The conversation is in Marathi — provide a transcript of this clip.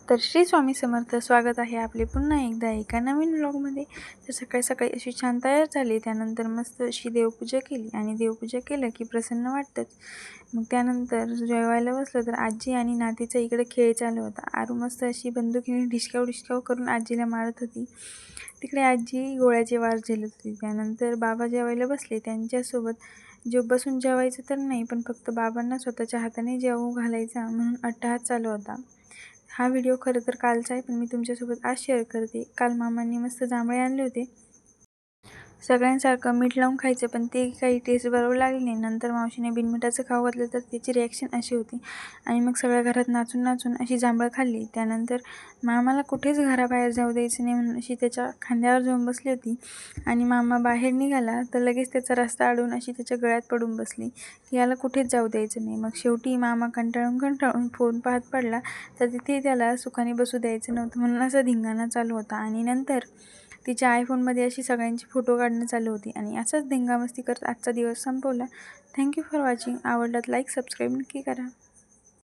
तर श्री स्वामी समर्थ. स्वागत आहे आपले पुन्हा एकदा एका नवीन व्लॉगमध्ये. तर सकाळी सकाळी अशी छान तयार झाली. त्यानंतर मस्त अशी देवपूजा केली आणि देवपूजा केलं की प्रसन्न वाटतंच. मग त्यानंतर जेवायला बसलो तर आजी आणि नातीचा इकडे खेळ चालू होता. आरू मस्त अशी बंदुकीने ढिशक्याव करून आजीला मारत होती. तिकडे आजी गोळ्याचे वार झेलत होती. त्यानंतर बाबा जेवायला बसले. त्यांच्यासोबत बसून जेवायचं तर नाही, पण फक्त बाबांना स्वतःच्या हाताने जेवू घालायचा म्हणून अट्टहास चालू होता. हा व्हिडिओ खरं तर कालचा आहे, पण मी तुमच्यासोबत आज शेअर करते. काल मामांनी मस्त जांभळे आणले होते. सगळ्यांसारखं मीठ लावून खायचं, पण ते काही टेस्ट बरोबर लागली नाही. नंतर मावशीने बिनमिठाचं खाऊ घातलं तर त्याची रिॲक्शन अशी होती आणि मग सगळ्या घरात नाचून नाचून अशी जांभळं खाल्ली. त्यानंतर मामाला कुठेच घराबाहेर जाऊ द्यायचं नाही म्हणून अशी त्याच्या खांद्यावर जाऊन बसली होती आणि मामा बाहेर निघाला तर लगेच त्याचा रस्ता अडवून अशी त्याच्या गळ्यात पडून बसली. याला कुठेच जाऊ द्यायचं नाही. मग शेवटी मामा कंटाळून फोन पाहत पडला, तर तिथे त्याला सुखाने बसू द्यायचं नव्हतं म्हणून असा धिंगाणा चालू होता. आणि नंतर तिच्या आयफोनमध्ये अशी सगळ्यांची फोटो काढणं चालू होती आणि असाच दंगामस्ती करत आजचा दिवस संपवला. Thank you for watching. आवडलात लाईक सबस्क्राईब नक्की करा.